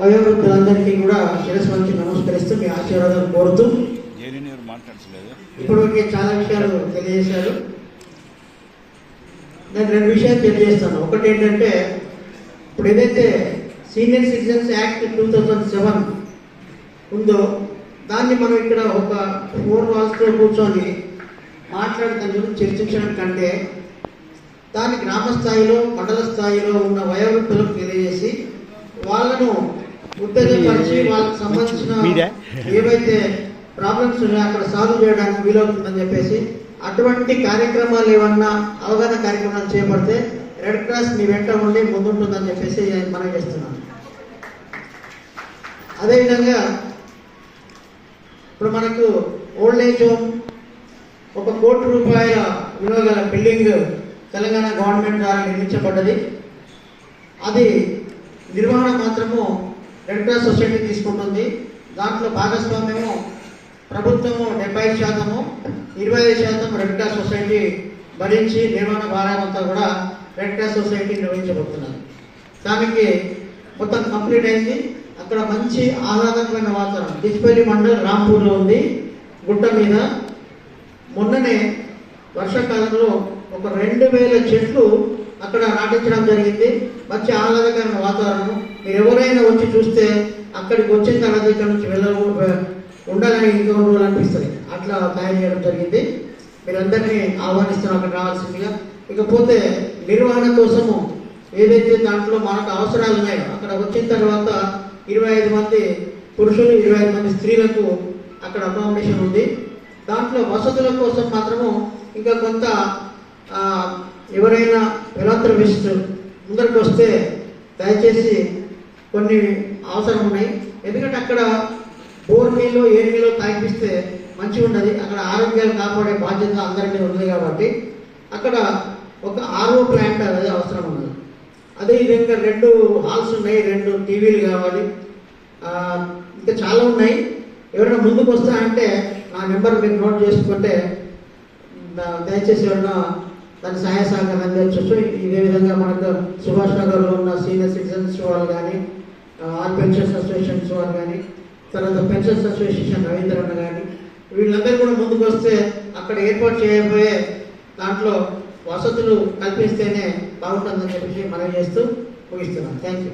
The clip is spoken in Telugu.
వయోవృద్ధులందరికీ కూడా శిరస్సు వంచి నమస్కరిస్తూ మీ ఆశీర్వాదాలు కోరుతూ ఇప్పటివరకే చాలా విషయాలు తెలియజేశారు. నేను రెండు విషయాలు తెలియజేస్తాను. ఒకటి ఏంటంటే, ఇప్పుడు ఏదైతే సీనియర్ సిటిజన్స్ యాక్ట్ 2007 ఉందో దాన్ని మనం ఇక్కడ ఒక 4 వాల్స్లో కూర్చొని దాని గురించి చర్చించడం కంటే దాని గ్రామ స్థాయిలో మండల స్థాయిలో ఉన్న వయోవృద్ధులకు తెలియజేసి వాళ్ళను ఉత్తేజపరిచి వాళ్ళకి సంబంధించిన ఏవైతే ప్రాబ్లమ్స్ ఉన్నాయో అక్కడ సాల్వ్ చేయడానికి వీలవుతుందని చెప్పేసి అటువంటి కార్యక్రమాలు ఏమన్నా అవగాహన కార్యక్రమాలు చేపడితే రెడ్ క్రాస్ మీ వెంట ఉండి ముందుంటుందని చెప్పేసి మనం చేస్తున్నాను. అదేవిధంగా ఇప్పుడు మనకు ఓల్డ్ ఏజ్ హోమ్ 1 కోటి రూపాయల విలువ గల బిల్డింగ్ తెలంగాణ గవర్నమెంట్ ద్వారా నిర్మించబడ్డది. అది నిర్వహణ మాత్రము రెడ్ క్రాస్ సొసైటీ తీసుకుంటుంది. దాంట్లో భాగస్వామ్యము ప్రభుత్వము 75%, 25% రెడ్ క్రాస్ సొసైటీ భరించి నిర్వహణ భారం అంతా కూడా రెడ్ క్రాస్ సొసైటీ నిర్వహించబడుతున్నారు. దానికి మొత్తం కంప్లీట్ అయింది. అక్కడ మంచి ఆహ్లాదకరమైన వాతావరణం. డిస్పల్లి మండల్ రాంపూర్లో ఉంది, గుట్ట మీద. మొన్ననే వర్షాకాలంలో ఒక 2000 చెట్లు అక్కడ నాటించడం జరిగింది. మంచి ఆహ్లాదకరమైన వాతావరణం. మీరు ఎవరైనా వచ్చి చూస్తే అక్కడికి వచ్చిన తర్వాత ఇక్కడ నుంచి ఉండాలని ఇంకా ఉండాలనిపిస్తుంది. అట్లా తయారు చేయడం జరిగింది. మీరందరినీ ఆహ్వానిస్తున్నాం అక్కడ రావాల్సిందిగా. ఇకపోతే నిర్వహణ కోసము ఏదైతే దాంట్లో మనకు అవసరాలు ఉన్నాయో అక్కడ వచ్చిన తర్వాత 25 మంది పురుషులు, 25 మంది స్త్రీలకు అక్కడ అకామిడేషన్ ఉంది. దాంట్లో వసతుల కోసం మాత్రము ఇంకా కొంత ఎవరైనా ఫిలాంథ్రపిస్ట్ ముందరికి వస్తే దయచేసి కొన్ని అవసరం ఉన్నాయి. ఎందుకంటే అక్కడ బోర్ నీళ్ళు, ఏ నీళ్ళు తాగిపిస్తే మంచిగా ఉన్నది. అక్కడ ఆరోగ్యాలు కాపాడే బాధ్యత అందరికీ ఉంది కాబట్టి అక్కడ ఒక RO ప్లాంట్ అనేది అవసరం ఉన్నది. అదేవిధంగా 2 హాల్స్ ఉన్నాయి, 2 టీవీలు కావాలి. ఇంకా చాలా ఉన్నాయి. ఎవరైనా ముందుకు వస్తా అంటే నా నెంబర్ మీరు నోట్ చేసుకుంటే దయచేసి ఎవరైనా దాని సహాయ సహకారం అందించవచ్చు. ఇదే విధంగా మనకు సుభాష్ నగర్లో ఉన్న సీనియర్ సిటిజన్స్ వాళ్ళు కానీ, ఆల్ పెన్షన్స్ అసోసియేషన్స్ వాళ్ళు కానీ, తర్వాత పెన్షన్స్ అసోసియేషన్ రవీంద్రన్న కానీ, వీళ్ళందరూ కూడా ముందుకు వస్తే అక్కడ ఏర్పాటు చేయబోయే దాంట్లో వసతులు కల్పిస్తేనే బాగుంటుందని చెప్పేసి మనం చేస్తూ ముగిస్తున్నాం. Thank you.